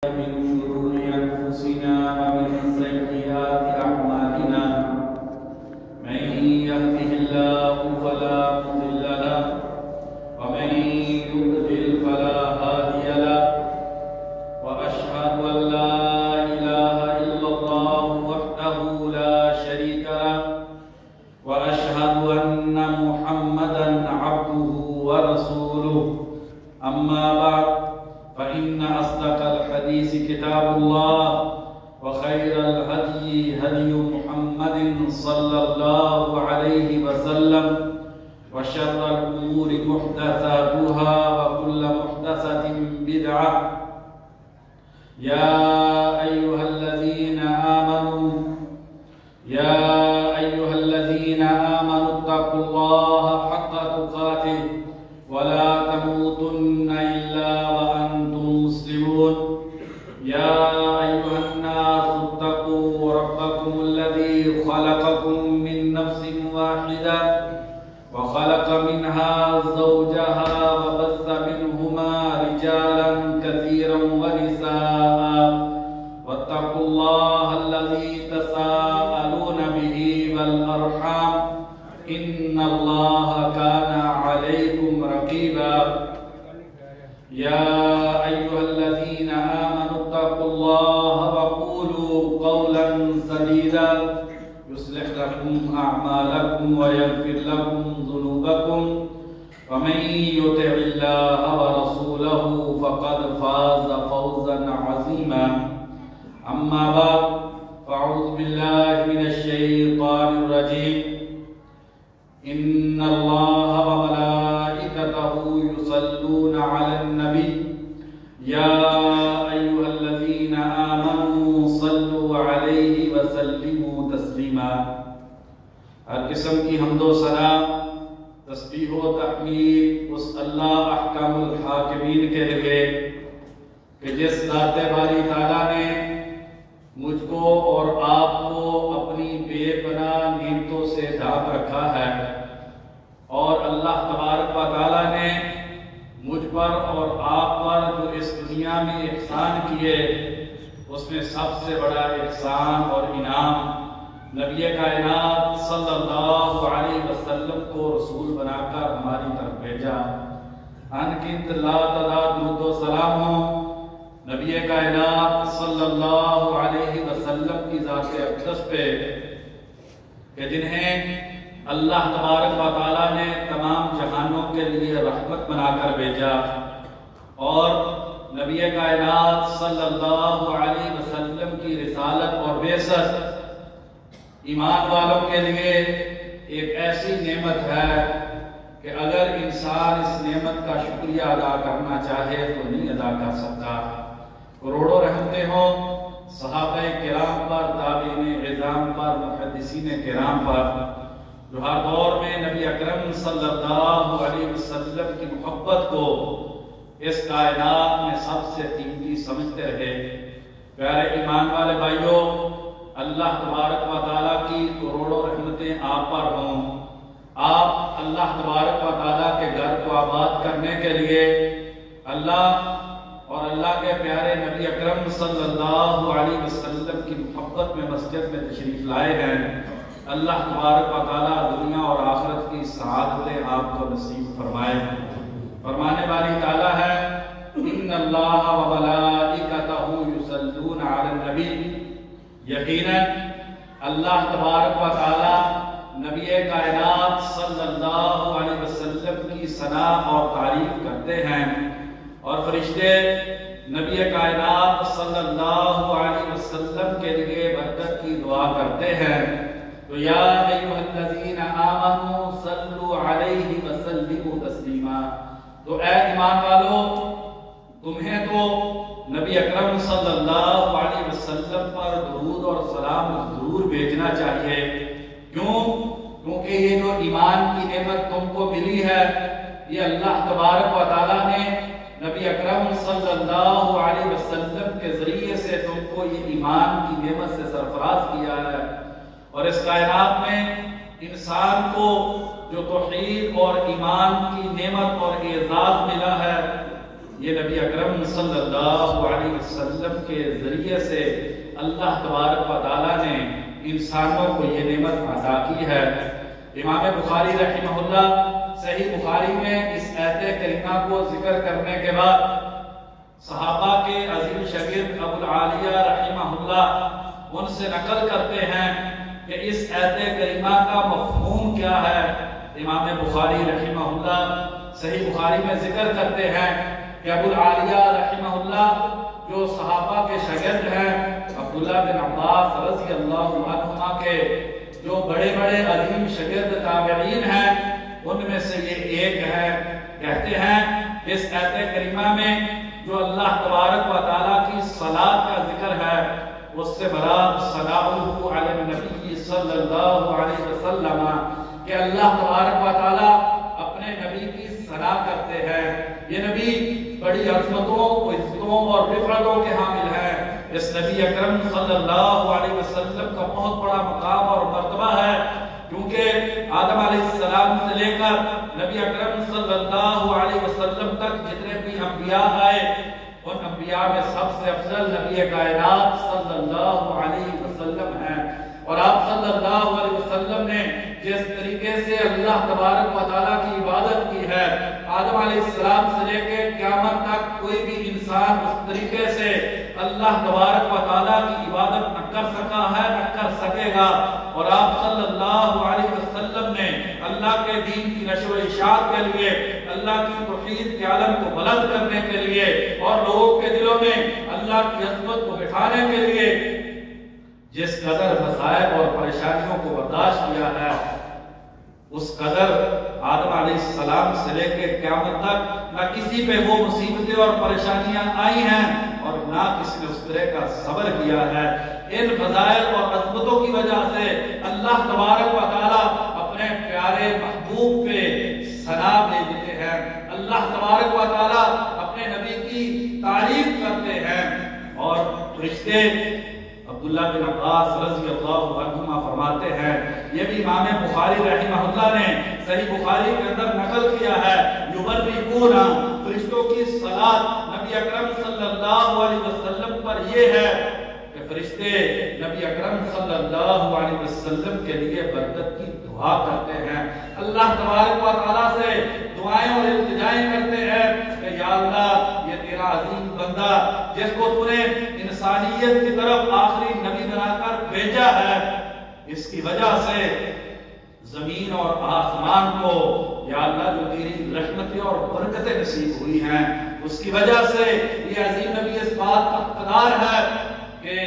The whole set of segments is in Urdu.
من شرور أنفسنا ومن سيئات أعمالنا من يهده الله فلا مضل له ومن يضلل فلا هادي له وأشهد أن لا إله إلا الله وحده لا شريك له وأشهد أن محمدا عبده ورسوله أما بعد فإن أصدق الحديث كتاب الله وخير الهدي هدي محمد صلى الله عليه وسلم وشر الأمور محدثاتها وكل محدثة بدعة يا أيها الذين آمنوا اتقوا الله حق تقاته ولا تموتن إلا وأنتم مسلمون يا أيها الناس اتقوا ربكم الذي خلقكم من نفس واحدة وخلق منها زوجها وبث منهما رجالا كثيرا ونساء واتقوا الله الذي تساءلون به والأرحام إن الله كان عليكم رقيبا يا أيها الذين آمنوا اتقوا الله وقولوا قولا سديدا يصلح لكم أعمالكم ويغفر لكم ذنوبكم ومن يطع الله ورسوله فقد فاز فوزا عظيما أما بعد فأعوذ بالله من الشيطان الرجيم إن الله وملائكته يصلون على النبي يا أيها الذين آمنوا صلوا عليه وسلموا تسليما ہر قسم کی حمد و ثنا تسبیح و تحمید اس اللہ احکم الحاکمین کے لیے کہ جس ذات باری تعالیٰ نے مجھ کو اور آپ کو اپنی بے پناہ نعمتوں سے ڈھانپ رکھا ہے اور اللہ تبارک و تعالیٰ نے مجھ پر اور آپ پر جو اس دنیا میں احسان کیے اس میں سب سے بڑا احسان اور انعام نبی کائنات صلی اللہ علیہ وسلم کو رسول بنا کر ہماری طرف بھیجا۔ انگنت لا تعداد درود و سلام ہو نبی کائنات صلی اللہ علیہ وسلم کی ذات اقدس پہ کہ جنہیں اللہ تبارک و تعالیٰ نے تمام جہانوں کے لیے رحمت بنا کر بھیجا اور نبی کائنات صلی اللہ علیہ وسلم کی رسالت اور بعثت ایمان والوں کے لیے ایک ایسی نعمت ہے کہ اگر انسان اس نعمت کا شکریہ ادا کرنا چاہے تو نہیں ادا کر سکتا۔ کروڑوں رحمتیں ہوں صحابہ کرام پر، تابعین عظام پر، محدثین کرام پر جو ہر دور میں نبی اکرم صلی اللہ علیہ وسلم کی محبت کو اس کائنات میں سب سے قیمتی سمجھتے رہے۔ پیارے ایمان والے بھائیوں، اللہ تبارک و تعالیٰ کی کروڑوں رحمتیں آپ پر ہوں۔ آپ اللہ تبارک و تعالیٰ کے گھر کو آباد کرنے کے لیے اللہ اور اللہ کے پیارے نبی اکرم صلی اللہ علیہ وسلم کی محبت میں مسجد میں تشریف لائے ہیں۔ اللہ تبارک و تعالیٰ دنیا اور آخرت کی سعادتیں آپ کو نصیب فرمائے۔ فرمانے والی تعالیٰ ہے ان اللہ و ملائکتہ یصلون علی النبی، یقیناً اللہ تبارک و تعالیٰ نبی کائنات صلی اللہ علیہ وسلم کی ثنا اور تعریف کرتے ہیں اور فرشتے نبی کائنات صلی اللہ علیہ وسلم کے لیے برکت کی دعا کرتے ہیں۔ تو یا ایھا الذین آمنوا صلوا علیہ وسلموا تسلیما، تو اے ایمان والو تمہیں تو نبی اکرم صلی اللہ علیہ وسلم پر درود اور سلام ضرور بھیجنا چاہیے۔ کیونکہ یہ جو ایمان کی نعمت تم کو ملی ہے یہ اللہ تبارک و تعالیٰ نے نبی اکرم صلی اللہ علیہ وسلم کے ذریعے سے تم کو یہ ایمان کی نعمت سے سرفراز کیا ہے اور اس کائنات میں انسان کو جو توحید اور ایمان کی نعمت اور اعزاز ملا ہے یہ نبی اکرم صلی اللہ علیہ وسلم کے ذریعے سے اللہ تبارک و تعالیٰ نے انسانوں کو یہ نعمت عطا کی ہے۔ امام بخاری رحمہ اللہ صحیح بخاری میں اس آیت کریمہ کو ذکر کرنے کے بعد صحابہ کے عظیم شاگرد ابو العالیہ رحمہ اللہ ان سے نقل کرتے ہیں کہ اس آیت کریمہ کا مفہوم کیا ہے۔ امام بخاری رحمہ اللہ صحیح بخاری میں ذکر کرتے ہیں کہ ابو العالیہ رحمہ اللہ جو صحابہ کے شاگرد ہیں، عبداللہ بن عباس رضی اللہ عنہما کے جو بڑے بڑے عظیم شاگرد تابعین ہیں، ان میں سے یہ ایک ہے۔ کہتے ہیں اس آیت کریمہ میں جو اللہ تبارک و تعالیٰ کی صلاۃ کا ذکر ہے، اس سے مراد صلاۃ علی النبی صلی اللہ علیہ وسلم کہ اللہ تبارک و تعالیٰ اپنے نبی کی صلاۃ کرتے ہیں۔ یہ نبی بڑی عظمتوں، عزتوں اور رفعتوں کے حامل ہیں۔ اس نبی اکرم صلی اللہ علیہ وسلم کا بہت بڑا مقام اور مرتبہ ہے، کیونکہ آدم علیہ السلام سے لے کر نبی اکرم صلی اللہ علیہ وسلم تک جتنے بھی انبیاء آئے، ان انبیاء میں سب سے افضل نبی کائنات صلی اللہ علیہ وسلم ہیں۔ اور آپ صلی اللہ علیہ وسلم نے جس طریقے سے اللہ تبارک و تعالیٰ کی عبادت کی ہے، آدم علیہ السلام سے لے کے قیامت تک کوئی بھی انسان اس طریقے سے اللہ تبارک و تعالیٰ کی عبادت نہ کر سکا ہے، نہ کر سکے گا۔ اور آپ صلی اللہ علیہ وسلم نے اللہ کے دین کی نشر و اشاعت کے لیے، اللہ کی توحید کے عالم کو بلند کرنے کے لیے اور لوگوں کے دلوں میں اللہ کی عظمت کو بٹھانے کے لیے جس قدر مصائب اور پریشانیوں کو برداشت کیا ہے، اس قدر آدم علیہ السلام سے لے کے قیامت تک نہ کسی پہ وہ مصیبتیں اور پریشانیاں آئی ہیں اور نہ کسی نے اس طرح کا صبر کیا ہے۔ ان فضائل اور عظمتوں کی وجہ سے اللہ تبارک و تعالیٰ اپنے پیارے محبوب پہ ثنا بھیجتے ہیں، اللہ تبارک و تعالیٰ اپنے نبی کی تعریف کرتے ہیں۔ اور فرشتے عبداللہ بن عباس رضی اللہ عنہما فرماتے ہیں، یہ بھی امام بخاری رحمہ اللہ نے صحیح بخاری کے اندر نقل کیا ہے، یبرکون، فرشتوں کی صلاۃ نبی اکرم صلی اللہ علیہ وسلم پر یہ ہے کہ فرشتے نبی اکرم صلی اللہ علیہ وسلم کے لیے برکت کی دعا کرتے ہیں، اللہ تبارک و تعالیٰ سے دعائیں اور التجائیں کرتے ہیں کہ یا اللہ یہ تیرا عظیم بندہ جس کو تو نے انسانیت کی طرف آخری نبی بنا کر بھیجا ہے، اس کی وجہ سے زمین اور آسمان کو یا اللہ جو تیری رحمتیں اور برکتیں نصیب ہوئی ہیں، اس کی وجہ سے یہ عظیم نبی اس بات کا حقدار ہے کہ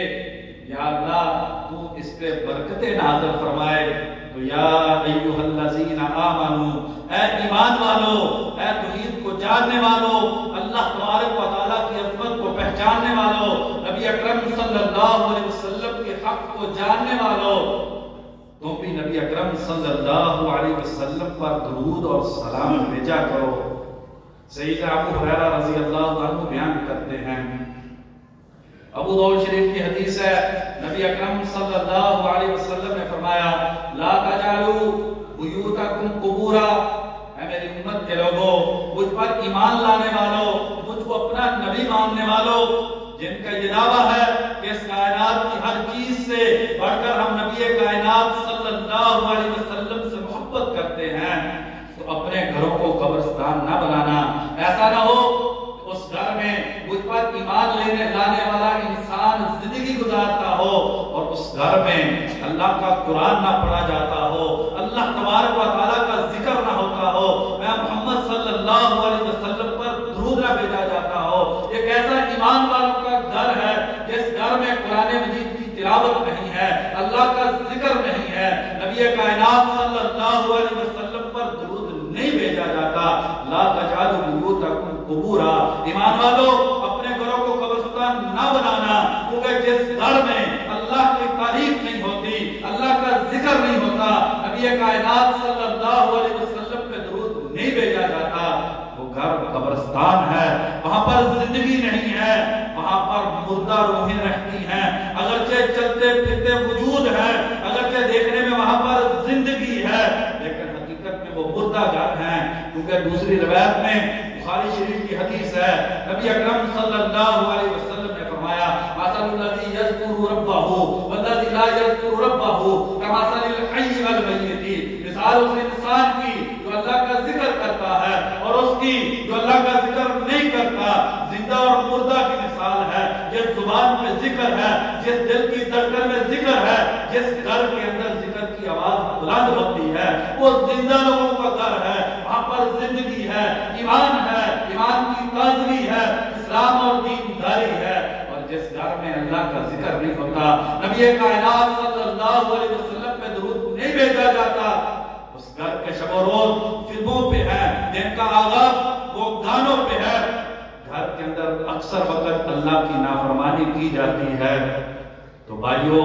یا اللہ تو اس پہ برکتیں نازل فرمائے۔ تو یا ایھا الذین آمنو، اے ایمان والو، اے توحید کو جاننے والو، اللہ تبارک و تعالیٰ کی عظمت کو پہچاننے والو، نبی اکرم صلی اللہ علیہ وسلم کے حق کو جاننے والو، تم بھی نبی اکرم صلی اللہ علیہ وسلم پر درود اور سلام بھیجا کرو۔ سیدنا ابو ہریرہ رضی اللہ عنہ بیان کرتے ہیں، ابو داؤد شریف کی حدیث ہے، نبی اکرم صلی اللہ علیہ وسلم نے فرمایا لا تجعلوا بیوتکم قبورا، اے میری امت کے لوگوں، مجھ پر ایمان لانے والوں، مجھ کو اپنا نبی ماننے والوں، جن کا یہ دعویٰ ہے کہ اس کائنات کی ہر چیز سے بڑھ کر ہم نبی کائنات صلی اللہ علیہ وسلم سے محبت کرتے ہیں، تو اپنے گھروں کو قبرستان نہ بنانا۔ ایسا نہ ہو اس گھر میں مجھ پر ایمان لانے والا انسان زندگی گزارتا ہو اور اس گھر میں اللہ کا قرآن نہ پڑھا جاتا ہو، اللہ تبارک و تعالیٰ کا ذکر نہ ہوتا ہو، میں محمد صلی اللہ علیہ وسلم پر درود نہ بھیجا جاتا ہو۔ ایک ایسا ایمان والوں کا گھر ہے جس گھر میں قرآن مجید کی تلاوت نہیں ہے، اللہ کا ذکر نہیں ہے، نبی کائنات صلی اللہ علیہ وسلم پر درود نہیں بھیجا جاتا۔ لا تجعلوا بیوتکم قبورا، ایمان والو اپنے گھروں کو قبرستان نہ بنانا، کیونکہ جس گھر میں اللہ کی تعریف نہیں ہوتی، اللہ کا ذکر نہیں ہوتا، نبی کائنات صلی اللہ علیہ وسلم پہ درود نہیں بھیجا جاتا، وہ گھر قبرستان ہے، وہاں پر زندگی نہیں ہے، وہاں پر مردہ روحیں رہتی ہیں، اگرچہ چلتے پھرتے وجود ہے، اگرچہ دیکھنے میں وہاں پر زندگی ہے، لیکن حقیقت میں وہ مردہ گھر ہیں، کیونکہ دوسری روایت میں بخاری شریف کی حدیث ہے، نبی اکرم صلی اللہ علیہ وسلم نے فرمایا مثل الذی یذکر ربہ والذی لا یذکر ربہ کمثل الحی والمیت، مثال اس انسان کی جو اللہ کا ذکر کرتا ہے اور اس کی جو اللہ کا ذکر نہیں کرتا، زندہ اور مردہ کی مثال ہے۔ جس زبان پہ ذکر ہے، جس دل کی دھڑکن میں ذکر ہے، جس گھر کے اندر ذکر کی آواز بلند ہوتی ہے، وہ زندہ لوگوں کا گھر ہے، وہاں پر زندگی ہے، ایمان ہے، ایمان کی تازگی ہے، اسلام اور دینداری ہے۔ اور جس گھر میں اللہ کا ذکر نہیں ہوتا، نبی کائنات صلی اللہ علیہ وسلم پہ درود نہیں بھیجا جاتا، اس گھر کے شب و روز فلموں پہ ہے، دن کا آغاز وہ گانوں پہ ہے، گھر کے اندر اکثر وقت اللہ کی نافرمانی کی جاتی ہے۔ تو بھائیو،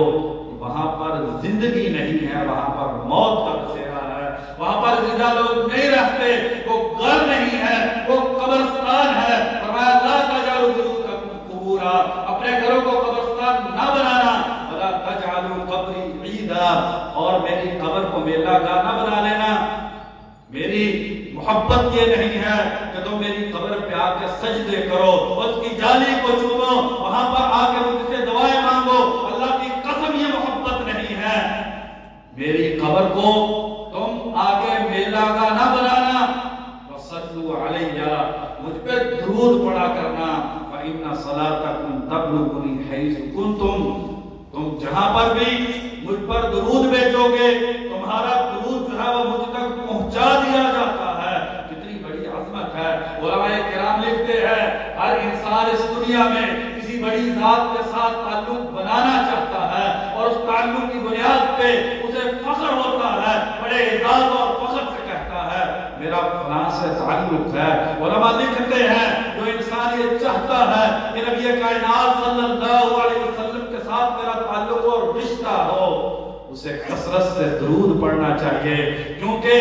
وہاں پر زندگی نہیں ہے، وہاں پر موت کا بسیرا ہے، وہاں پر زندہ لوگ نہیں رہتے، وہ گھر نہیں ہے، وہ قبرستان ہے۔ فرمایا لا تجعلوا بیوتکم قبورا، اپنے گھروں کو قبرستان نہ بنانا، ولا تجعلوا قبری عیدا، اور میری قبر کو میلہ گاہ نہ بنا لینا۔ میری محبت یہ نہیں ہے کہ تم میری قبر پہ آ کے سجدے کرو، اس کی جالی کو چومو، وہاں پر آ کے مجھ سے دعائیں مانگو، اللہ کی قسم یہ محبت نہیں ہے۔ میری قبر کو تم آگے میلہ کا نہ بنانا، وصلوا علیہ، مجھ پہ درود پڑا کرنا، فإن صلاتکم تبلغنی حیث کنتم، تم جہاں پر بھی مجھ پر درود بھیجو گے، تمہارا درود جو ہے وہ مجھ تک پہنچا دیا جاتا ہے۔ کتنی بڑی عظمت ہے۔ علماء کرام لکھتے ہیں ہر انسان اس دنیا میں کسی بڑی ذات کے ساتھ تعلق بنانا چاہتا ہے، اور اس تعلق کی بنیاد پہ اسے فخر ہوتا ہے، بڑے اعزاز اور فخر سے کہتا ہے میرا فلاں سے تعلق ہے۔ علماء لکھتے ہیں جو انسان یہ چاہتا ہے کہ نبی کائنات صلی اللہ علیہ وسلم کے ساتھ میرا تعلق اور رشتہ ہو، اسے کثرت سے درود پڑھنا چاہیے، کیونکہ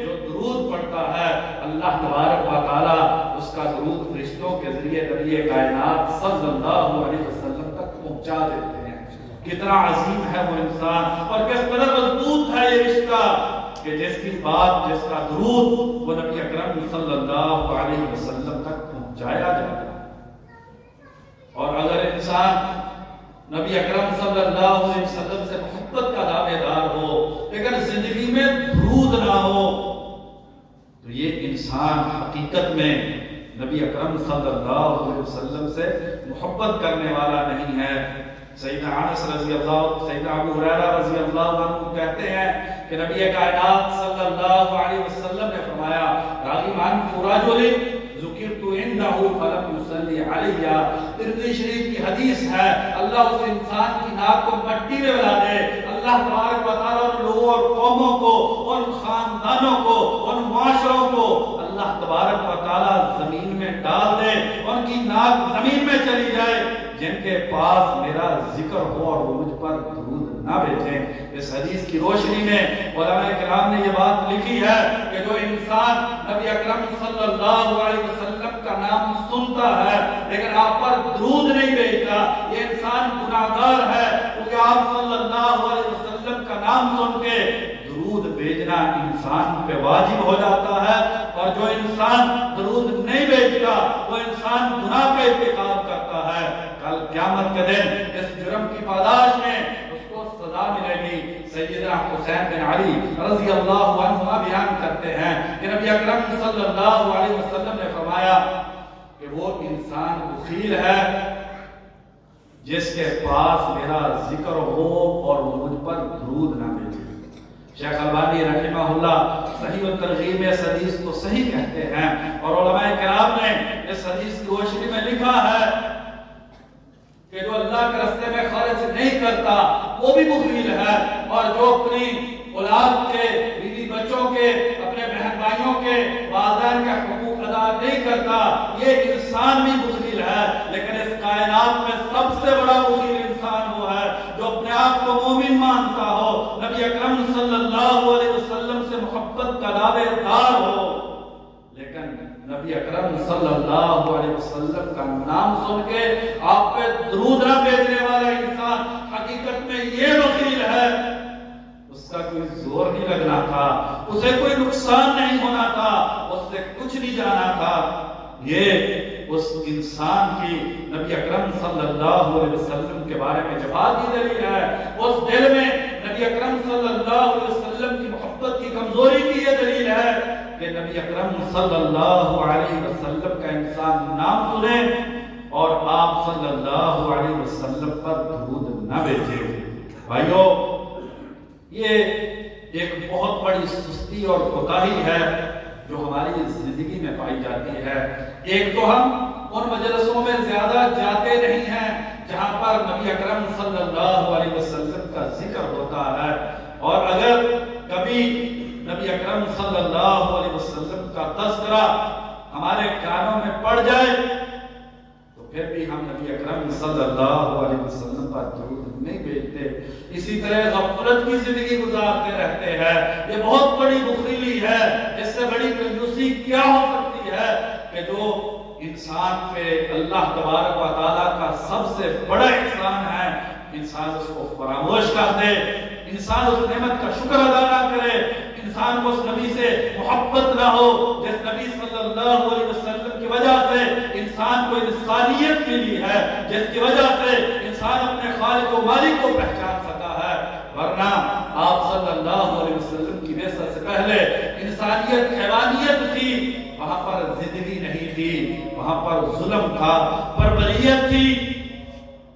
جو درود پڑھتا ہے اللہ تبارک و تعالی اس کا درود فرشتوں کے ذریعے نبی کائنات صلی اللہ علیہ وسلم تک پہنچا دیتے ہیں۔ کتنا عظیم ہے وہ انسان، اور کس قدر مضبوط ہے یہ رشتہ کہ جس کی بات، جس کا درود وہ نبی اکرم صلی اللہ علیہ وسلم تک پہنچایا جاتا ہے۔ اور اگر انسان نبی اکرم صلی اللہ علیہ وسلم سے محبت کا دعوے دار ہو لیکن زندگی میں درود نہ ہو تو یہ انسان حقیقت میں نبی اکرم صلی اللہ علیہ وسلم سے محبت کرنے والا نہیں ہے۔ سیدنا انس رضی اللہ، سیدنا ابو ہریرہ رضی اللہ عنہ کہتے ہیں کہ نبی کائنات صلی اللہ علیہ وسلم نے فرمایا راغب عن رجل ذکرت عنده فلم يصلي علیہ، ترمذی شریف کی حدیث ہے، اللہ اس انسان کی ناک کو مٹی میں ملا دے، اللہ تبارک و تعالیٰ ان لوگوں اور قوموں کو، ان خاندانوں کو، ان معاشروں کو اللہ تبارک و تعالیٰ زمین میں ڈال دے، ان کی ناک زمین میں چلی جائے جن کے پاس میرا ذکر ہو اور وہ مجھ پر درود نہ بھیجیں۔ اس حدیث کی روشنی میں علماء کرام نے یہ بات لکھی ہے کہ جو انسان نبی اکرم صلی اللہ علیہ وسلم کا نام سنتا ہے لیکن آپ پر درود نہیں بھیجتا، یہ انسان گناہگار ہے، کیونکہ آپ صلی اللہ علیہ وسلم کا نام سن کے درود بھیجنا انسان پہ واجب ہو جاتا ہے، اور جو انسان درود نہیں بھیجتا وہ انسان گناہ کا ارتکاب کرتا ہے۔ کل قیامت کے دن اس جرم کی پاداش میں اس کو سزا ملے گی۔ سیدنا حسین بن علی رضی اللہ عنہ بیان کرتے ہیں کہ نبی اکرم صلی اللہ علیہ وسلم نے فرمایا کہ وہ انسان بخیل ہے جس کے پاس میرا ذکر ہو اور مجھ پر درود نہ بھیجے۔ شیخ البانی رحمہ اللہ صحیح الترغیب میں اس حدیث کو صحیح کہتے ہیں، اور علماء کرام نے اس حدیث کی روشنی میں لکھا ہے کہ جو اللہ کے راستے میں خرچ نہیں کرتا وہ بھی بخیل ہے، اور جو اپنی اولاد کے، بیوی بچوں کے، اپنے بہن بھائیوں کے، والدین کے حقوق ادا نہیں کرتا یہ انسان بھی بخیل ہے۔ لیکن اس کائنات میں سب سے بڑا بخیل انسان وہ ہے جو اپنے آپ کو مومن مانتا ہو، نبی اکرم صلی اللہ علیہ وسلم سے محبت کا دعوے دار ہو، لیکن نبی اکرم صلی اللہ علیہ وسلم کا نام سن کے آپ پہ درود نہ بھیجنے والا انسان حقیقت میں یہ بخیل ہے۔ اس کا کوئی زور نہیں لگنا تھا، اسے کوئی نقصان نہیں ہونا تھا، اس سے کچھ نہیں جانا تھا، یہ اس انسان کی نبی اکرم صلی اللہ علیہ وسلم کے بارے میں جفا کی دلیل ہے. اس دل میں نبی اکرم صلی اللہ علیہ وسلم کی محبت کی کمزوری کی یہ دلیل ہے کہ نبی اکرم صلی اللہ علیہ وسلم کا انسان نام سنے اور آپ صلی اللہ علیہ وسلم پر درود نہ بھیجے. بھائیو، یہ ایک بہت بڑی سستی اور کوتاہی ہے جو ہماری زندگی میں پائی جاتی ہے. ایک تو ہم ان مجلسوں میں زیادہ جاتے نہیں ہیں جہاں پر نبی اکرم صلی اللہ علیہ وسلم کا ذکر ہوتا ہے، اور اگر کبھی نبی اکرم صلی اللہ علیہ وسلم کا تذکرہ ہمارے کانوں میں پڑ جائے تو پھر بھی ہم نبی اکرم صلی اللہ علیہ وسلم پر درود نہیں بھیجتے. اسی طرح غفلت کی زندگی گزارتے رہتے ہیں. یہ بہت بڑی بخیلی ہے. اس سے بڑی کنجوسی کیا ہو سکتی ہے کہ جو انسان پہ اللہ تبارک و تعالیٰ کا سب سے بڑا احسان ہے، انسان اس کو فراموش کر دے، انسان اس نعمت کا شکر ادا نہ کرے، انسان کو اس نبی سے محبت نہ ہو جس نبی صلی اللہ علیہ وسلم کی وجہ سے انسان کو انسانیت ملی ہے، جس کی وجہ سے انسان اپنے خالق و مالک کو پہچان سکا ہے. ورنہ آپ صلی اللہ علیہ وسلم کی بعثت سے پہلے انسانیت حیوانیت تھی، وہاں پر زندگی نہیں تھی، وہاں پر ظلم تھا، بربریت تھی.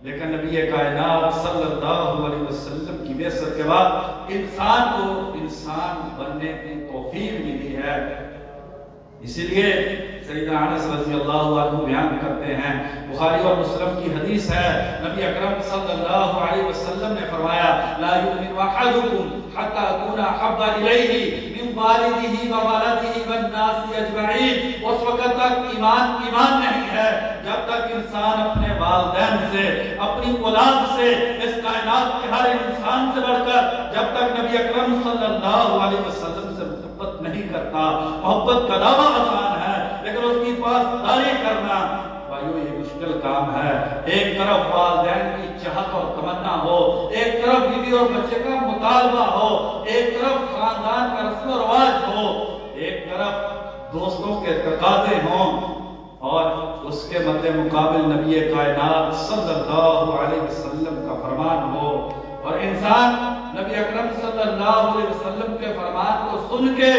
لیکن نبی کائنات صلی اللہ علیہ وسلم کی بعثت کے بعد انسان کو انسان بننے کی توفیق ملی ہے. اسی لیے سیدنا انس رضی اللہ عنہ بیان کرتے ہیں، بخاری اور مسلم کی حدیث ہے، نبی اکرم صلی اللہ علیہ وسلم نے فرمایا لا یؤمن احدکم حتی اکون احب الیہ من والدہ وولدہ والناس اجمعین. اس وقت تک ایمان نہیں ہے جب تک انسان اپنے والدین سے، اپنی اولاد سے، اس کائنات کے ہر انسان سے بڑھ کر جب تک نبی اکرم صلی اللہ علیہ وسلم سے محبت نہیں کرتا. محبت کا دعویٰ آسان ہے لیکن اس کی پاسداری کرنا بھائیو یہ مشکل کام ہے. ایک طرف والدین کی چاہت اور تمنا ہو، ایک طرف بیوی اور بچے کا مطالبہ ہو، ایک طرف خاندان کا رسم و رواج ہو، ایک طرف دوستوں کے تقاضے ہوں، اور اس کے مد مقابل نبی کائنات صلی اللہ علیہ وسلم کا فرمان ہو، اور انسان نبی اکرم صلی اللہ علیہ وسلم کے فرمان کو سن کے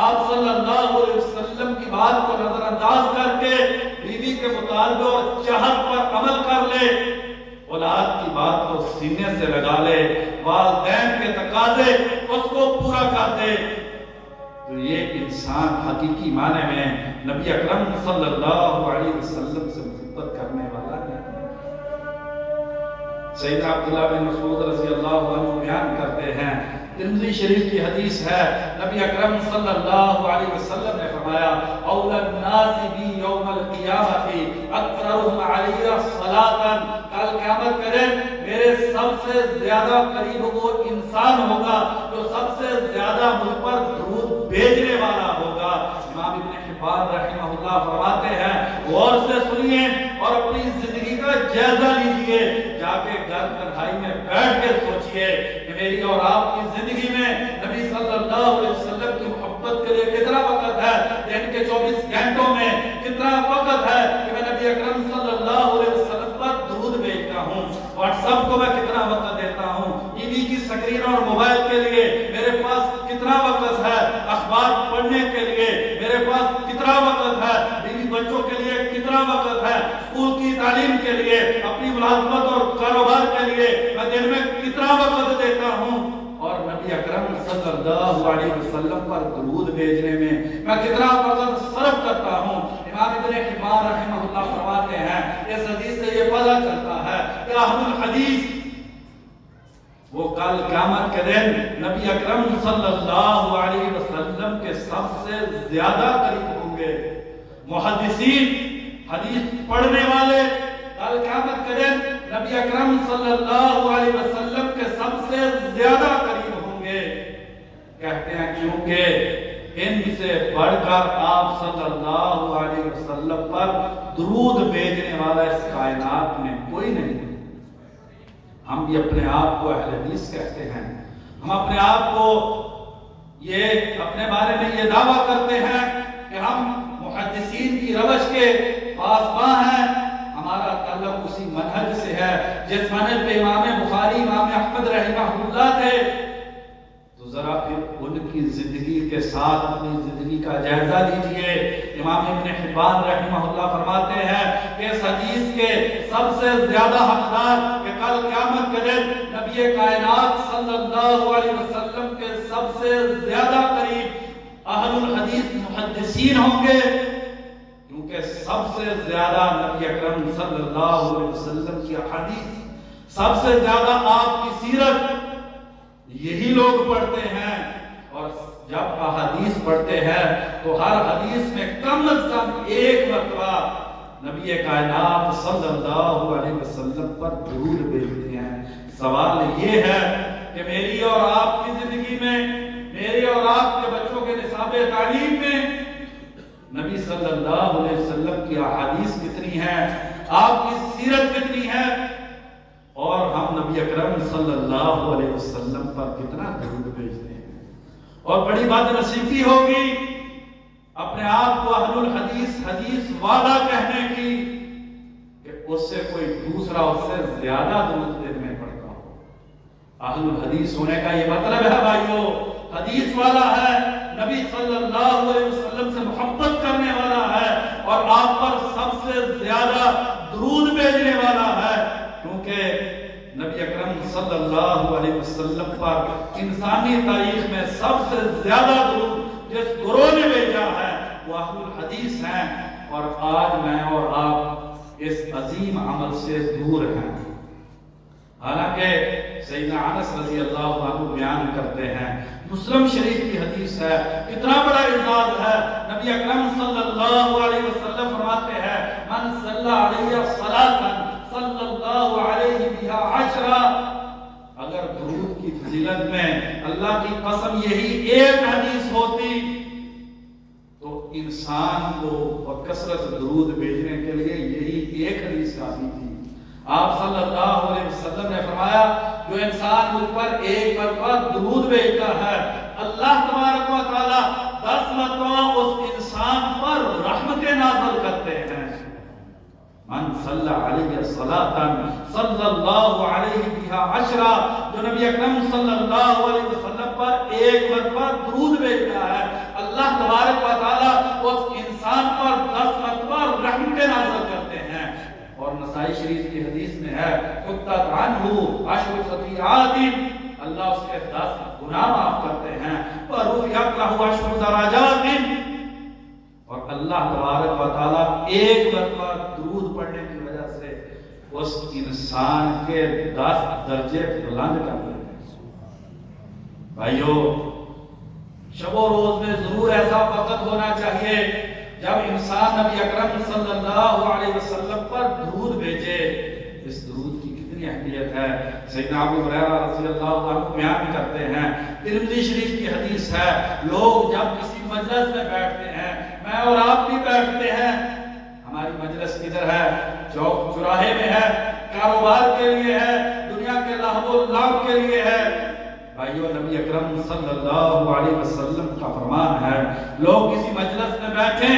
آپ صلی اللہ علیہ وسلم کی بات کو نظر انداز کر کے بیوی کے مطالبے اور چاہت پر عمل کر لے، اولاد کی بات کو سینے سے لگا لے، والدین کے تقاضے اس کو پورا کر دے، تو یہ انسان حقیقی معنی میں نبی اکرم صلی اللہ علیہ وسلم سے محبت کرنے والا ہے. سیدنا عبداللہ بن مسعود رضی اللہ عنہ بیان کرتے ہیں، ترمذی شریف کی حدیث ہے، نبی اکرم صلی اللہ علیہ وسلم نے فرمایا اول الناس بی یوم القیامت اکثرهم علی صلاۃ. کل قیامت کے دن میرے سب سے زیادہ قریب وہ انسان ہوگا جو سب سے زیادہ مجھ پر درود بھیجنے والا ہوگا. امام ابن حبان رحمہ اللہ فرماتے ہیں، غور سے سنیے اور اپنی زندگی کا جائزہ لیجئے، جا کے گھر تنہائی میں بیٹھ کے سوچئے کہ میری اور آپ کی زندگی میں نبی صلی اللہ علیہ وسلم کی محبت کے لیے کتنا وقت ہے، دن کے 24 گھنٹوں میں کتنا وقت ہے کہ میں نبی اکرم صلی اللہ علیہ وسلم پر درود بھیجتا ہوں. واٹس ایپ کو میں کتنا وقت دیتا ہوں، ٹی وی کی سکرین اور موبائل کے لیے میرے پاس کتنا وقت ہے، اخبار پڑھنے کے لیے میرے پاس کتنا وقت ہے، بیوی بچوں کے لیے کتنا وقت ہے، اسکول کی تعلیم کے لیے، اپنی ملازمت اور کاروبار کے لیے میں دن میں کتنا وقت دیتا ہوں، اور نبی اکرم صلی اللہ علیہ وسلم پر درود بھیجنے میں کتنا وقت صرف کرتا ہوں. امام ابن حبان رحمہ اللہ فرماتے ہیں، اس حدیث سے یہ پتہ چلتا ہے کہ اہل الحدیث وہ کل قیامت کے دن نبی اکرم صلی اللہ علیہ وسلم کے سب سے زیادہ قریب ہوں گے. محدثین، حدیث پڑھنے والے کل قیامت کے دن نبی اکرم صلی اللہ علیہ وسلم کے سب سے زیادہ قریب ہوں گے. کہتے ہیں کیونکہ ان سے بڑھ کر آپ صلی اللہ علیہ وسلم پر درود بھیجنے والا اس کائنات میں کوئی نہیں. ہم بھی اپنے آپ کو اہل حدیث کہتے ہیں، ہم اپنے آپ کو یہ اپنے بارے میں یہ دعویٰ کرتے ہیں کہ ہم محدثین کی روش کے پاسباں ہیں، ہمارا تعلق اسی منہج سے ہے جس منہج پہ امام بخاری، امام احمد رحمہ اللہ تھے۔ تو ذرا پھر ان کی زندگی کے ساتھ اپنی زندگی کا جائزہ لیجئے۔ امام ابن حبان رحمہ اللہ فرماتے ہیں کہ اس حدیث کے سب سے زیادہ حقدار کہ کل قیامت کے دن نبی کائنات صلی اللہ علیہ وسلم کے سب سے زیادہ قریب اہل الحدیث محدثین ہوں گے، کیونکہ سب سے زیادہ نبی اکرم صلی اللہ علیہ وسلم کی حدیث، سب سے زیادہ آپ کی سیرت یہی لوگ پڑھتے ہیں، اور جب احادیث پڑھتے ہیں تو ہر حدیث میں کم از کم ایک مرتبہ نبی کائنات صلی اللہ علیہ وسلم پر درود بھیجتے ہیں۔ سوال یہ ہے کہ میری اور آپ کی زندگی میں، میرے اور آپ کے بچوں کے نصاب تعلیم میں نبی صلی اللہ علیہ وسلم کی احادیث کتنی ہیں، آپ کی سیرت کتنی ہے، اور ہم نبی اکرم صلی اللہ علیہ وسلم پر کتنا درود بھیجتے ہیں۔ اور بڑی بات نصیبی ہوگی اپنے آپ کو اہل الحدیث، حدیث والا کہنے کی، کہ اس سے کوئی دوسرا اس سے زیادہ درود دن میں پڑھتا ہو۔ اہل الحدیث ہونے کا یہ مطلب ہے بھائیو، حدیث والا ہے، نبی صلی اللہ علیہ وسلم سے محبت کرنے والا ہے، اور آپ پر سب سے زیادہ درود بھیجنے والا ہے، کیونکہ نبی اکرم صلی اللہ علیہ وسلم پر انسانی تاریخ میں سب سے زیادہ درود جس گروہ نے بھیجا ہے وہ اہل الحدیث ہیں، اور آج میں اور آپ اس عظیم عمل سے دور ہیں۔ حالانکہ سیدنا انس رضی اللہ عنہ بیان کرتے ہیں، مسلم شریف کی حدیث ہے، کتنا بڑا اعزاز ہے، نبی اکرم صلی اللہ علیہ وسلم فرماتے ہیں من صلی علیہ صلاۃ صلی اللہ علیہ بہا عشرہ، اگر درود کی فضیلت میں اللہ کی قسم یہی ایک حدیث ہوتی تو انسان کو بکثرت درود بھیجنے کے لیے یہی ایک حدیث کافی تھی۔ آپ صلی اللہ علیہ وسلم نے فرمایا جو انسان مجھ پر ایک مرتبہ درود بھیجتا ہے، اللہ تبارک و تعالی 10 مرتبہ اس انسان پر رحمتیں نازل کرتے ہیں۔ من صلی علیہ صلاۃ صلی اللہ علیہ بہا عشرہ، جو نبی اکرم صلی اللہ علیہ وسلم پر ایک مرتبہ درود بھیجتا ہے، اللہ تبارک و تعالی اس انسان پر 10 مرتبہ رحمتیں نازل کرتے ہیں۔ اور نسائی شریف کی حدیث میں ہے حطت عنہ 10 خطیئات، اللہ اس کے 10 گناہ معاف کرتے ہیں، ورفعت لہ 10 درجات، اور اللہ تبارک و تعالی ایک مرتبہ درود پڑھنے کی وجہ سے اس انسان کے 10 درجے بلند کر دیتے ہیں۔ بھائیو، شب و روز میں ضرور ایسا وقت ہونا چاہیے جب انسان نبی اکرم صلی اللہ علیہ وسلم پر درود بھیجے۔ اس درود کی کتنی اہمیت ہے، سیدنا ابو ہریرہ رضی اللہ عنہ بیان کرتے ہیں، ترمذی شریف کی حدیث ہے، لوگ جب کسی مجلس میں بیٹھتے ہیں، میں اور آپ بھی بیٹھتے ہیں، ہماری مجلس کدھر ہے؟ چوک چوراہے میں ہے، کاروبار کے لیے ہے، دنیا کے لہو و لعب کے لیے ہے۔ بھائیو، نبی اکرم صلی اللہ علیہ وسلم کا فرمان ہے لوگ کسی مجلس میں بیٹھیں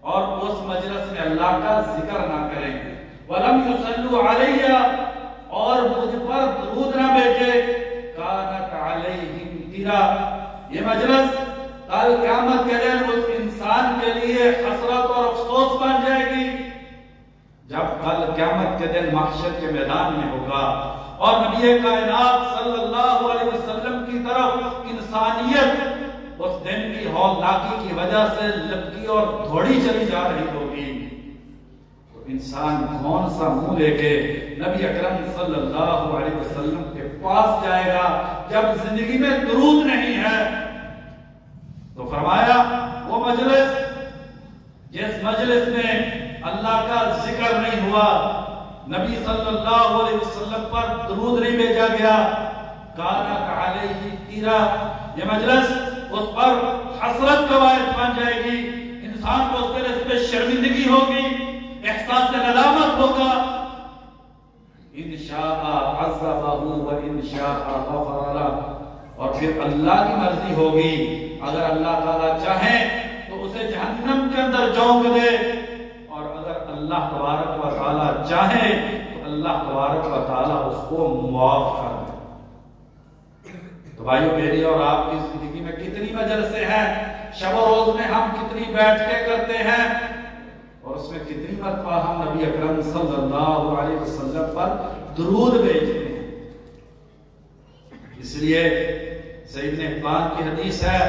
اور اس مجلس میں اللہ کا ذکر نہ کریں، وَلَمْ يُصَلُّوا عَلَيَّ، اور مجھ پر درود نہ بھیجے، كَانَتْ عَلَيْهِمْ تِرَا، یہ مجلس کل قیامت کے دن اس انسان کے لیے حسرت اور افسوس بن جائے گی۔ جب کل قیامت کے دن محشر کے میدان میں ہوگا اور نبی کائنات صلی اللہ علیہ وسلم کی طرف انسانیت اس دن کی ہولناکی کی وجہ سے لپکی اور دھوڑی چلی جا رہی ہوگی، تو انسان کون سا منہ لے کے نبی اکرم صلی اللہ علیہ وسلم کے پاس جائے گا جب زندگی میں درود نہیں ہے؟ تو فرمایا وہ مجلس جس مجلس میں اللہ کا ذکر نہیں ہوا، نبی صلی اللہ علیہ وسلم پر درود نہیں بھیجا گیا، کانت علیہ تیرا، یہ مجلس اس پر حسرت کا باعث بن جائے گی، انسان کو اس طرح اس پہ شرمندگی ہوگی، احساس ندامت ہوگا۔ ان شاء عذبہ و ان شاء غفر لہ، اور پھر اللہ کی مرضی ہوگی، اگر اللہ تعالیٰ چاہیں تو اسے اسے جہنم کے اندر جھونک دے، اور اگر اللہ تبارک و تعالیٰ چاہے تو اللہ تبارک و تعالیٰ اس کو معاف کر دے۔ تو بھائیو، میری اور آپ کی زندگی میں کتنی مجلسیں ہیں، شب و روز میں ہم کتنی بیٹھیں کرتے ہیں، اور اس میں کتنی مرتبہ ہم نبی اکرم صلی اللہ علیہ وسلم پر درود بھیجتے ہیں۔ اس لیے سیدنا حبان کی حدیث ہے،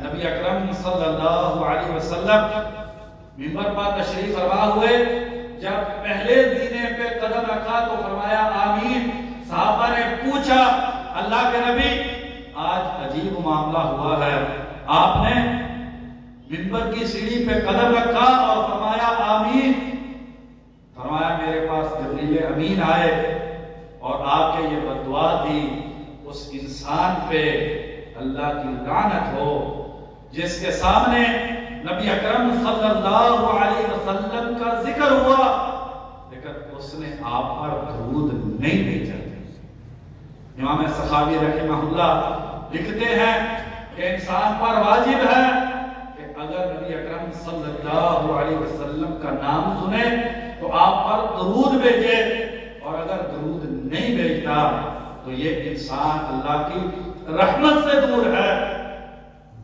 نبی اکرم صلی اللہ علیہ وسلم منبر پر تشریف فرما ہوئے، جب پہلے زینے پہ قدم رکھا تو فرمایا آمین۔ صحابہ نے پوچھا، اللہ کے نبی آج عجیب معاملہ ہوا ہے، آپ نے منبر کی سیڑھی پہ قدم رکھا اور فرمایا آمین۔ فرمایا میرے پاس جبریل امین آئے اور آ کے یہ بددعا دی، اس انسان پہ اللہ کی لعنت ہو جس کے سامنے نبی اکرم صلی اللہ علیہ وسلم کا ذکر ہوا لیکن اس نے آپ پر درود نہیں بھیجا۔ امام سخاوی رحمہ اللہ لکھتے ہیں کہ انسان پر واجب ہے کہ اگر نبی اکرم صلی اللہ علیہ وسلم کا نام سنے تو آپ پر درود بھیجے، اور اگر درود نہیں بھیجتا تو یہ انسان اللہ کی رحمت سے دور ہے۔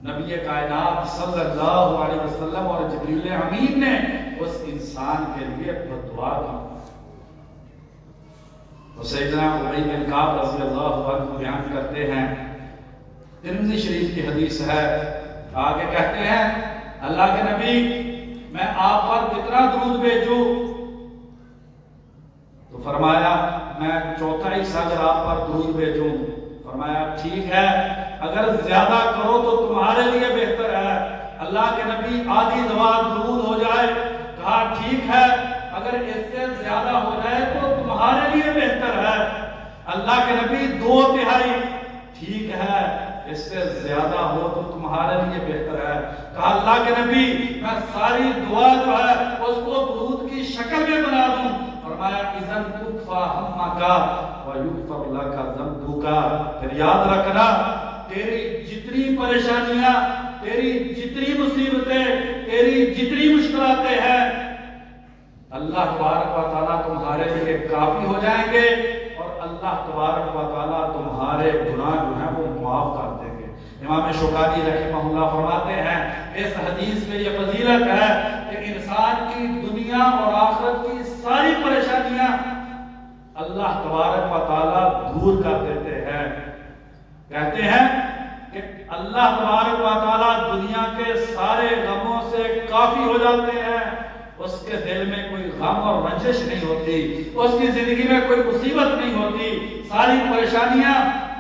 نبی کائنات صلی اللہ علیہ وسلم اور جبریل امین نے اس انسان کے لیے بددعا کی۔ سیدنا ابی بن کعب رضی اللہ عنہ بیان کرتے ہیں، ترمذی شریف کی حدیث ہے، آگے کہتے ہیں اللہ کے نبی میں آپ پر کتنا درود بھیجوں؟ تو فرمایا میں چوتھائی اگر آپ پر درود بھیجوں۔ فرمایا ٹھیک ہے، اگر زیادہ کرو تو تمہارے لیے بہتر ہے۔ اللہ کے نبی آدھی دعا درود ہو جائے، کہا ٹھیک ہے، اگر اس سے زیادہ ہو جائے تو تمہارے لیے بہتر ہے۔ اللہ کے نبی 2/3، ٹھیک ہے، اس سے زیادہ ہو تو تمہارے لیے بہتر ہے۔ کہا اللہ کے نبی میں ساری دعا جو ہے اس کو درود کی شکل میں بنا دوں۔ فرمایا اذن تکفا ہمکا ویغفر لک ذنبک، پھر یاد رکھنا تیری جتنی پریشانیاں، تیری جتنی مصیبتیں، تیری جتنی مشکلاتیں ہیں، اللہ تبارک و تعالیٰ تمہارے لیے کافی ہو جائیں گے، اور اللہ تبارک و تعالیٰ تمہارے گناہ جو ہیں وہ معاف کر دیں گے۔ امام شوکانی رحمہ اللہ فرماتے ہیں اس حدیث میں یہ فضیلت ہے کہ انسان کی دنیا اور آخرت کی ساری پریشانیاں اللہ تبارک و تعالیٰ دور کر دیتے ہیں۔ کہتے ہیں کہ اللہ تبارک و تعالیٰ دنیا کے سارے غموں سے کافی ہو جاتے ہیں، اس کے دل میں کوئی غم اور رنجش نہیں ہوتی، اس کی زندگی میں کوئی مصیبت نہیں ہوتی، ساری پریشانیاں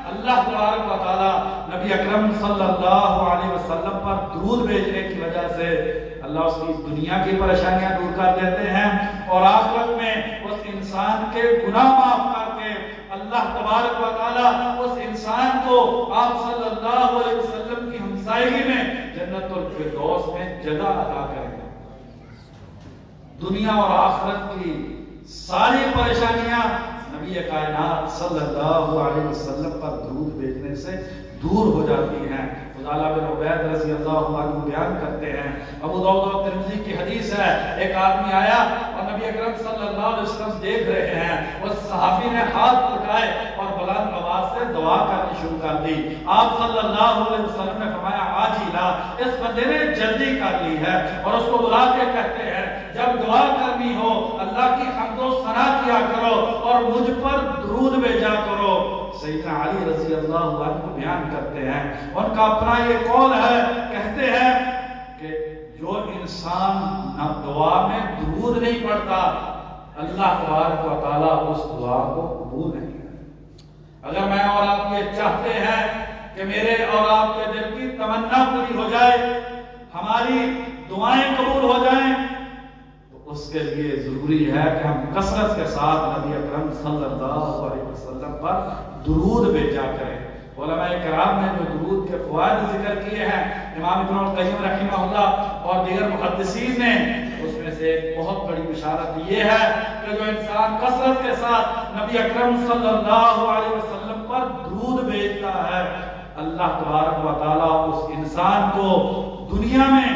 اللہ تبارک و تعالیٰ نبی اکرم صلی اللہ علیہ وسلم پر درود بھیجنے کی وجہ سے اللہ اس کی دنیا کی پریشانیاں دور کر دیتے ہیں، اور آخرت میں اس انسان کے گناہ معاف کر کے اللہ تبارک و تعالیٰ اس انسان کو آپ صلی اللہ علیہ وسلم کی ہمسائیگی میں جنت الفردوس میں جگہ عطا کریں گے۔ دنیا اور آخرت کی ساری پریشانیاں نبی کائنات صلی اللہ علیہ وسلم پر درود بھیجنے سے دور ہو جاتی ہیں۔ فضالہ بن عبید رضی اللہ عنہ بیان کرتے ہیں، ابو داؤد اور ترمذی کی حدیث ہے، ایک آدمی آیا اور نبی اکرم صلی اللہ علیہ وسلم دیکھ رہے ہیں، اس صحابی نے ہاتھ اٹھائے اور بلند آواز سے دعا کرنی شروع کر دی۔ آپ صلی اللہ علیہ وسلم نے فرمایا عاجلا، اس بندے نے جلدی کر لی ہے، اور اس کو بلا کے کہتے ہیں جب دعا کرنی ہو اللہ کی حمد و ثنا کیا کرو اور مجھ پر درود بھیجا کرو۔ سیدنا علی رضی اللہ عنہ بیان کرتے ہیں، ان کا اپنا یہ قول ہے، کہتے ہیں کہ جو انسان نہ دعا میں درود نہیں پڑھتا اللہ تبارک و تعالیٰ اس دعا کو قبول نہیں کرتا۔ اگر میں اور آپ یہ چاہتے ہیں کہ میرے اور آپ کے دل کی تمنا پوری ہو جائے، ہماری دعائیں قبول ہو جائیں، اس کے لیے ضروری ہے کہ ہم کثرت کے ساتھ نبی اکرم صلی اللہ علیہ وسلم پر درود بھیجا کریں۔ علماء کرام نے جو درود کے فوائد ذکر کیے ہیں، امام ابن القیم رحمہ اللہ اور دیگر محدثین نے، اس میں سے ایک بہت بڑی بشارت یہ ہے کہ جو انسان کثرت کے ساتھ نبی اکرم صلی اللہ علیہ وسلم پر درود بھیجتا ہے، اللہ تبارک و تعالیٰ اس انسان کو دنیا میں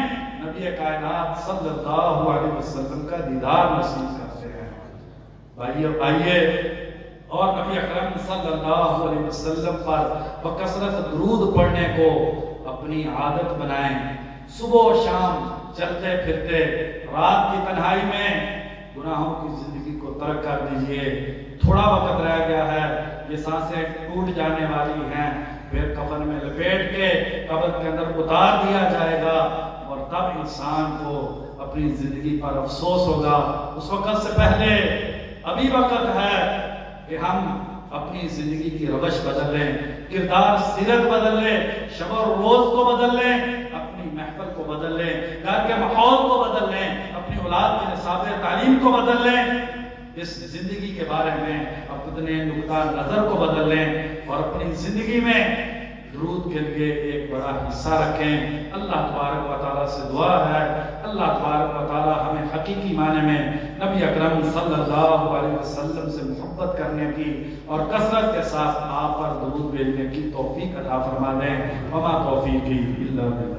نبی نبی کائنات صلی اللہ علیہ وسلم کا دیدار نصیب کرتے ہیں۔ آئیے اور نبی اکرم صلی اللہ علیہ وسلم پر بکثرت درود پڑھنے کو اپنی عادت بنائیں۔ صبح و شام چلتے پھرتے رات کی تنہائی میں گناہوں کی زندگی کو ترک کر دیجئے۔ تھوڑا وقت رہ گیا ہے، یہ سانسیں ٹوٹ جانے والی ہیں، پھر کفن میں لپیٹ کے قبر کے اندر اتار دیا جائے گا، اور تب انسان کو اپنی زندگی پر افسوس ہوگا۔ اس وقت سے پہلے ابھی وقت ہے کہ ہم اپنی زندگی کی روش بدل لیں، کردار سیرت بدل لیں، شب و روز کو بدل لیں، اپنی محفل کو بدل لیں، گھر کے ماحول کو بدل لیں، اپنی اولاد کے نصاب تعلیم کو بدل لیں، اس زندگی کے بارے میں اپنے نقطہ نظر کو بدل لیں، اور اپنی زندگی میں درود کے لیے ایک بڑا حصہ رکھیں۔ اللہ تبارک و تعالیٰ سے دعا ہے، اللہ تبارک و تعالیٰ ہمیں حقیقی معنی میں نبی اکرم صلی اللہ علیہ وسلم سے محبت کرنے کی اور کثرت کے ساتھ آپ پر درود بھیجنے کی توفیق عطا فرما دیں۔ وما توفیقی الا باللہ۔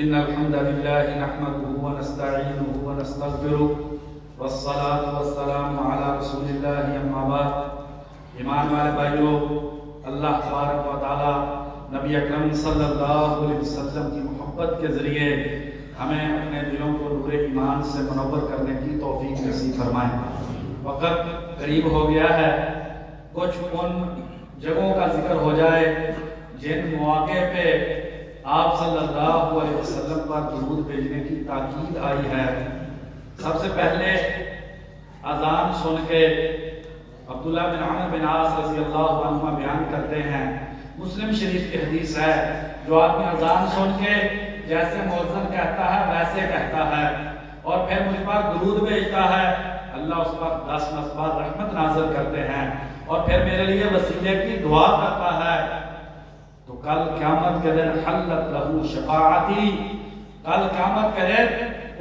إن الحمد لله نحمده ونستعينه ونستغفره والصلاة والسلام على رسول الله أما بعد۔ ایمان والے بھائیو، اللہ تبارک و تعالی نبی اکرم صلی اللہ علیہ وسلم کی محبت کے ذریعے ہمیں اپنے دلوں کو نور ایمان سے منور کرنے کی توفیق نصیب فرمائے۔ وقت قریب ہو گیا ہے، کچھ ان جگہوں کا ذکر ہو جائے جن مواقع پہ آپ صلی اللہ علیہ وسلم پر درود بھیجنے کی تاکید آئی ہے۔ سب سے پہلے اذان سن کے عبداللہ بن عمر بن عاص رضی اللہ عنہ بیان کرتے ہیں، مسلم شریف کی حدیث ہے، جو آدمی اذان سن کے جیسے مؤذن کہتا ہے ویسے کہتا ہے اور پھر مجھ پر درود بھیجتا ہے، اللہ اس پر 10 مرتبہ رحمت نازل کرتے ہیں اور پھر میرے لیے وسیلے کی دعا کرتا ہے، تو کل قیامت کے دن حلت لہو شفاعتی، کل قیامت کے دن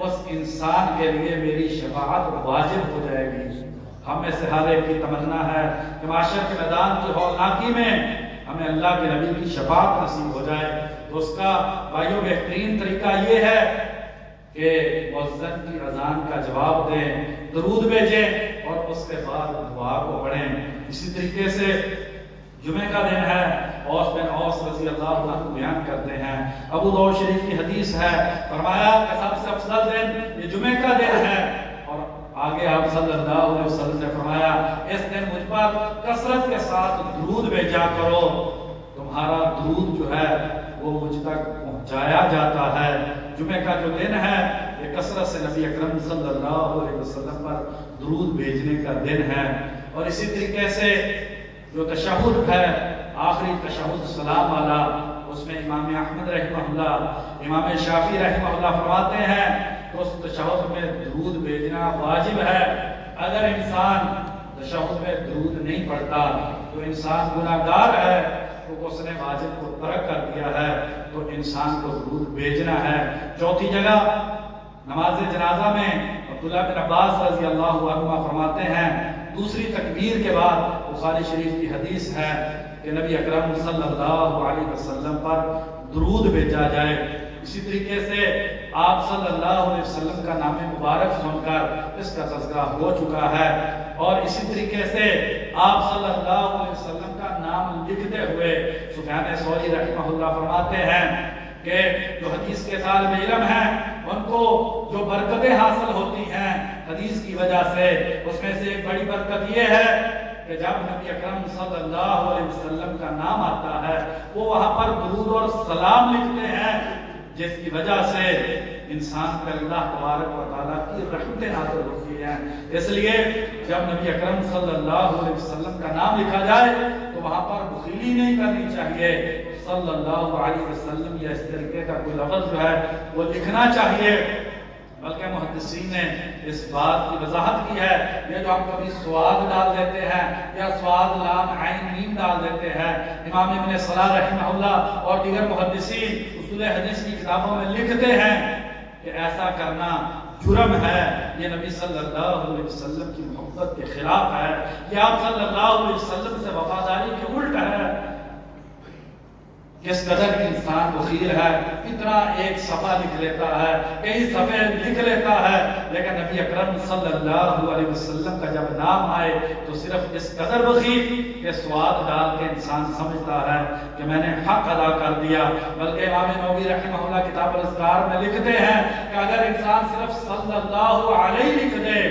اس انسان کے لیے میری شفاعت واجب ہو جائے گی۔ ہم میں سے ہر ایک کی تمنا ہے کہ معاشر کے میدان کی ہولناکی میں ہمیں اللہ کے نبی کی شفاعت نصیب ہو جائے۔ تو اس کا بھائیو بہترین طریقہ یہ ہے کہ مؤذن کی اذان کا جواب دیں، درود بھیجیں اور اس کے بعد دعا کو پڑھیں۔ اسی طریقے سے جمعہ کا دن ہے، اوس بن اوس رضی اللہ عنہ بیان کرتے ہیں، ابو داؤد شریف کی حدیث ہے، فرمایا کہ سب سے افضل دن یہ جمعہ کا دن ہے، اور آگے آپ صلی اللہ علیہ وسلم نے فرمایا اس دن مجھ پر کثرت کے ساتھ درود بھیجا کرو، تمہارا درود جو ہے وہ مجھ تک پہنچایا جاتا ہے۔ جمعہ کا جو دن ہے یہ کثرت سے نبی اکرم صلی اللہ علیہ وسلم پر درود بھیجنے کا دن ہے۔ اور اسی طریقے سے جو تشہد ہے، آخری تشہد سلام والا، اس میں امام احمد رحمہ اللہ، امام شافعی رحمہ اللہ فرماتے ہیں تو اس تشہد میں درود بھیجنا واجب ہے۔ اگر انسان تشہد میں درود نہیں پڑھتا تو انسان گناہگار ہے، تو اس نے واجب کو ترک کر دیا ہے، تو انسان کو درود بھیجنا ہے۔ چوتھی جگہ نماز جنازہ میں عبداللہ بن عباس رضی اللہ عنہ فرماتے ہیں، دوسری تکبیر کے بعد بخاری شریف کی حدیث ہے کہ نبی اکرم صلی اللہ علیہ وسلم پر درود بھیجا جائے۔ اسی طریقے سے آپ صلی اللہ علیہ وسلم کا نام مبارک سن کر اس کا تذکرہ ہو چکا ہے، اور اسی طریقے سے آپ صلی اللہ علیہ وسلم کا نام لکھتے ہوئے سفیان ثوری رحمہ اللہ فرماتے ہیں کہ جو حدیث کے طالب علم ہیں ان کو جو برکتیں حاصل ہوتی ہیں حدیث کی وجہ سے، اس میں سے ایک بڑی برکت یہ ہے کہ جب نبی اکرم صلی اللہ علیہ وسلم کا نام آتا ہے وہ وہاں پر درود اور سلام لکھتے ہیں، جس کی وجہ سے انسان پر اللہ تبارک و تعالیٰ کی رحمتیں نازل ہوتی ہیں۔ اس لیے جب نبی اکرم صلی اللہ علیہ وسلم کا نام لکھا جائے تو وہاں پر بخیلی نہیں کرنی چاہیے، صلی اللہ علیہ وسلم یا اس طریقے کا کوئی لفظ جو ہے وہ لکھنا چاہیے، بلکہ محدثین نے اس بات کی وضاحت کی ہے، یہ جو ہم کبھی سواد ڈال دیتے ہیں یا سواد لام عین میم ڈال دیتے ہیں، امام ابن صلاح رحمہ اللہ اور دیگر محدثین اصول حدیث کی کتابوں میں لکھتے ہیں کہ ایسا کرنا جرم ہے، یہ نبی صلی اللہ علیہ وسلم کی محبت کے خلاف ہے، یہ آپ صلی اللہ علیہ وسلم سے وفاداری کے الٹ ہے۔ کس قدر انسان بخیل ہے، اتنا ایک صفحہ لکھ لیتا ہے، کئی صفحے لکھ لیتا ہے، لیکن نبی اکرم صلی اللہ علیہ وسلم کا جب نام آئے تو صرف اس قدر بخیل کہ سواد ڈال کے انسان سمجھتا ہے کہ میں نے حق ادا کر دیا۔ بلکہ امام نووی رحمہ اللہ کتاب الاذکار میں لکھتے ہیں کہ اگر انسان صرف صلی اللہ علیہ لکھ دے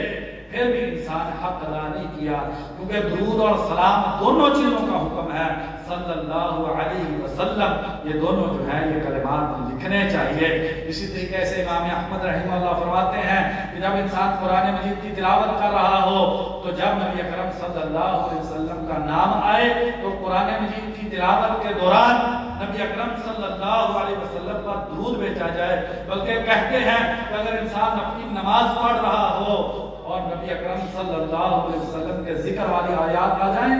پھر بھی انسان حق ادا نہیں کیا، کیونکہ درود اور سلام دونوں چیزوں کا حکم ہے، صلی اللہ علیہ وسلم، یہ دونوں جو ہیں یہ کلمات لکھنے چاہیے۔ اسی طریقے سے امام احمد رحمہ اللہ فرماتے ہیں کہ جب انسان قرآن مجید کی تلاوت کر رہا ہو تو جب نبی اکرم صلی اللہ علیہ وسلم کا نام آئے تو قرآن مجید کی تلاوت کے دوران نبی اکرم صلی اللہ علیہ وسلم پر درود بھیجا جائے۔ بلکہ کہتے ہیں کہ اگر انسان اپنی نماز پڑھ رہا ہو اور نبی اکرم صلی اللہ علیہ وسلم کے ذکر والی آیات آ جائیں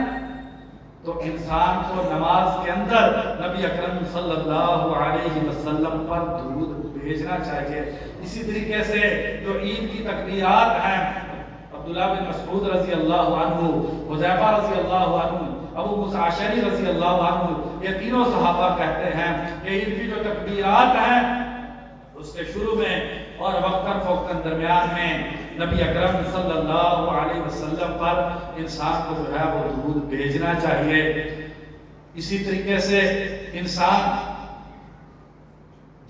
تو انسان کو نماز کے اندر نبی اکرم صلی اللہ علیہ وسلم پر درود بھیجنا چاہیے۔ اسی طریقے سے جو عید کی تکبیرات ہیں، عبداللہ بن مسعود رضی اللہ عنہ، حذیفہ رضی اللہ عنہ، ابو موسیٰ اشعری رضی اللہ عنہ، یہ تینوں صحابہ کہتے ہیں کہ عید کی جو تکبیرات ہیں اس کے شروع میں اور وقتاً فوقتاً درمیان میں نبی اکرم صلی اللہ علیہ وسلم پر انسان کو جو ہے وہ درود بھیجنا چاہیے۔ اسی طریقے سے انسان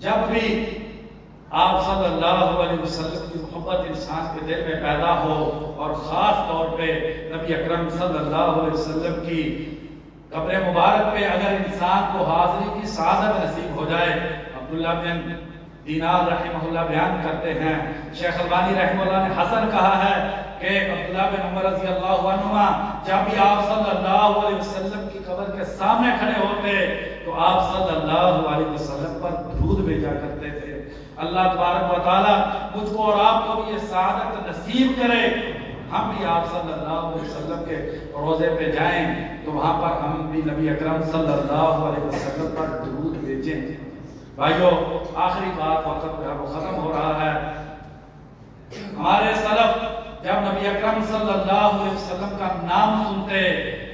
جب بھی آپ صلی اللہ علیہ وسلم کی محبت انسان کے دل میں پیدا ہو اور خاص طور پہ نبی اکرم صلی اللہ علیہ وسلم کی قبر مبارک پہ اگر انسان کو حاضری کی سعادت نصیب ہو جائے، عبداللہ بن دینار رحمہ اللہ بیان کرتے ہیں، شیخ البانی رحمہ اللہ نے حسن کہا ہے کہ عبداللہ بن عمر رضی اللہ عنہما جب بھی آپ صلی اللہ علیہ وسلم کی قبر کے سامنے کھڑے ہوتے تو آپ صلی اللہ علیہ وسلم پر درود بھیجا کرتے تھے۔ اللہ تبارک و تعالی مجھ کو اور آپ کو بھی یہ سعادت نصیب کرے، ہم بھی آپ صلی اللہ علیہ وسلم کے روضے پہ جائیں تو وہاں پر ہم بھی نبی اکرم صلی اللہ علیہ وسلم پر درود بھیجیں۔ بھائیو، آخری بات وقت جو ہے وہ ختم ہو رہا ہے۔ ہمارے سلف جب نبی اکرم صلی اللہ علیہ وسلم کا نام سنتے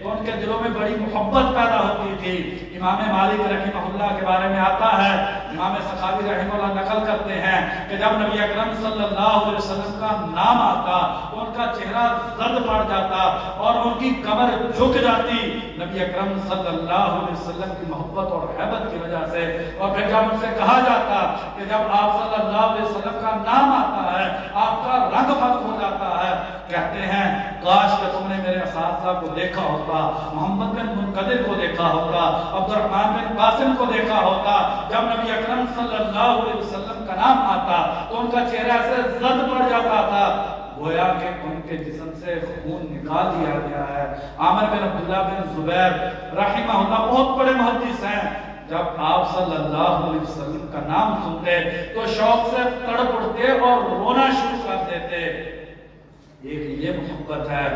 تو ان کے دلوں میں بڑی محبت پیدا ہوتی تھی۔ امام مالک رحمہ اللہ کے بارے میں آتا ہے، امام سخاوی رحمہ اللہ نقل کرتے ہیں کہ جب نبی اکرم صلی اللہ علیہ وسلم کا نام آتا تو ان کا چہرہ زرد پڑ جاتا اور ان کی کمر جھک جاتی نبی اکرم صلی اللہ علیہ وسلم کی محبت اور حیبت کی وجہ سے۔ اور پھر جب ان سے کہا جاتا کہ جب آپ صلی اللہ علیہ وسلم کا نام آتا ہے آپ کا رنگ پھک ہو جاتا ہے، کہتے ہیں کاش کہ تم نے میرے اساتذہ کو دیکھا ہوتا، محمد بن منقدر کو دیکھا ہوتا، عبد الرحمن بن قاسم کو دیکھا ہوتا، جب نبی اکرم صلی اللہ علیہ وسلم کا نام آتا تو ان کا چہرہ سے زرد پڑ جاتا تھا، گویا کہ ان کے جسم سے خون نکال دیا گیا ہے۔ عامر بن عبداللہ بن زبیر رحمہ اللہ بہت بڑے محدث ہیں، جب آپ صلی اللہ علیہ وسلم کا نام سنتے تو شوق سے تڑپ اٹھتے اور رونا شروع کر دیتے۔ ایک یہ محبت ہے،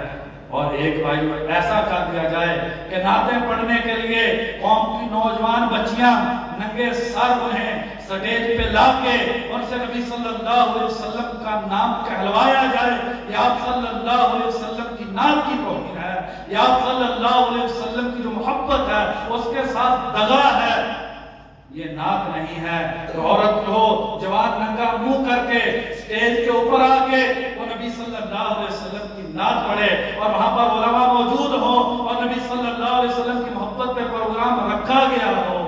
اور ایک بھائی ایسا کر دیا جائے کہ نعتیں پڑھنے کے لیے قوم کی نوجوان بچیاں ننگے سر انہیں سٹیج پہ لا کے ان سے نبی صلی اللہ علیہ وسلم کا نام کہلوایا جائے، یہ آپ صلی اللہ علیہ وسلم کی نعت کی توہین ہے، یہ آپ صلی اللہ علیہ وسلم کی جو محبت ہے اس کے ساتھ دغا ہے، یہ نعت نہیں ہے۔ تو عورت جو جوان ننگا منہ کر کے سٹیج کے اوپر آ کے وہ نبی صلی اللہ علیہ وسلم کی نعت پڑھے اور وہاں پر علماء موجود ہوں اور نبی صلی اللہ علیہ وسلم کی محبت پہ پروگرام رکھا گیا ہو،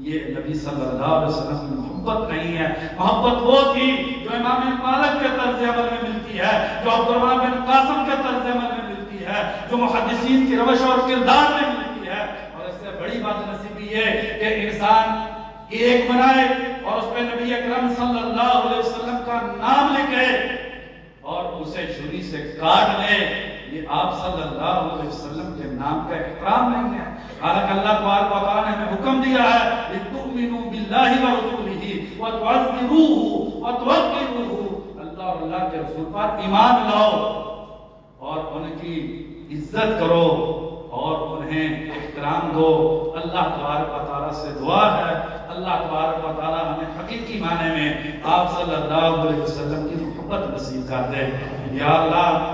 یہ نبی صلی اللہ علیہ وسلم کی محبت نہیں ہے۔ محبت وہ تھی جو امام مالک کے طرز عمل میں ملتی ہے، جو عبد الرحمن بن قاسم کے طرز عمل میں ملتی ہے، جو محدثین کی روش اور کردار میں ملتی ہے۔ اور اس سے بڑی بات نصیبی ہے کہ انسان ایک منائے اور اس پہ نبی اکرم صلی اللہ علیہ وسلم کا نام لکھے اور اسے چھری سے کاٹ لے، یہ آپ صلی اللہ علیہ وسلم کے نام کا احترام نہیں ہے۔ حالانکہ اللہ تبارک و تعالیٰ نے ہمیں حکم دیا ہے لِتُؤْمِنُوا بِاللَّهِ وَرَسُولِهِ وَتُعَزِّرُوهُ وَتُوَقِّرُوهُ، اللہ اور اللہ کے رسول پر ایمان لاؤ اور ان کی عزت کرو اور انہیں احترام دو۔ اللہ تبارک و تعالیٰ سے دعا ہے اللہ تبارک و تعالیٰ ہمیں حقیقی معنی میں آپ صلی اللہ علیہ وسلم کی محبت نصیب کر دے۔ یا اللہ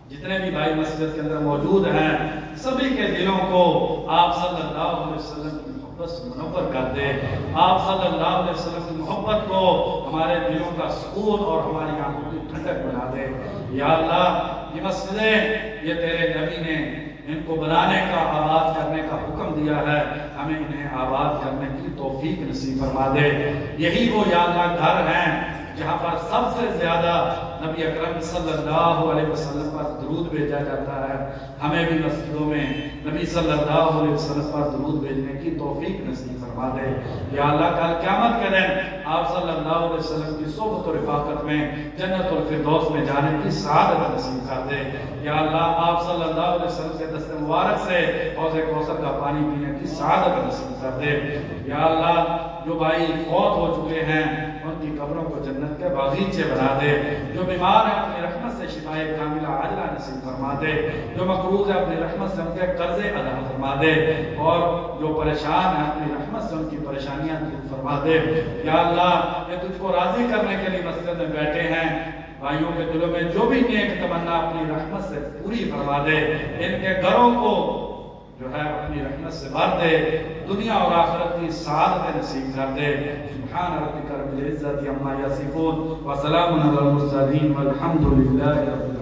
جتنے بھی بھائی مسجد کے اندر موجود ہیں سبھی کے دلوں کو آپ صلی اللہ علیہ وسلم کی محبت سے منور کر دے۔ آپ صلی اللہ علیہ وسلم کی محبت کو ہمارے دلوں کا سکون اور ہماری آنکھوں کی ٹھنڈک بنا دے۔ یا اللہ یہ مسجدیں یہ تیرے نبی نے ان کو بنانے کا آباد کرنے کا حکم دیا ہے، ہمیں انہیں آباد کرنے کی توفیق نصیب فرما دے۔ یہی وہ یا اللہ گھر ہیں جہاں پر سب سے زیادہ نبی اکرم صلی اللہ علیہ وسلم پر درود بھیجا جاتا ہے، ہمیں بھی مسجدوں میں نبی صلی اللہ علیہ وسلم پر درود بھیجنے کی توفیق نصیب فرما دے۔ یا اللہ کل قیامت کے دن آپ صلی اللہ علیہ وسلم کی صحبت و رفاقت میں جنت الفردوس میں جانے کی سعادت نصیب کر دے۔ یا اللہ آپ صلی اللہ علیہ وسلم کے دست مبارک سے حوض کوثر کا پانی پینے کی سعادت نصیب کر دے۔ یا اللہ جو بھائی فوت ہو چکے ہیں ان کی قبروں کو جنت کے باغیچے بنا دے، جو بیمار ہیں اپنی رحمت سے شفائے کاملہ عاجلہ نصیب فرما دے، جو مقروض ہے اپنی رحمت سے ان کے قرضے ادا فرما دے، اور جو پریشان ہیں اپنی رحمت سے ان کی پریشانیاں دور فرما دے۔ یا اللہ یہ تجھ کو راضی کرنے کے لیے مسجد میں بیٹھے ہیں، بھائیوں کے دلوں میں جو بھی نیک تمنا اپنی رحمت سے پوری فرما دے، ان کے گھروں کو جو ہے اپنی رحمت سے بھر دے، دنیا اور آخرت کی سعادت نصیب کر دے۔ سبحان ربک رب العزت عما یصفون وسلام علی المرسلین والحمد للہ رب العالمین۔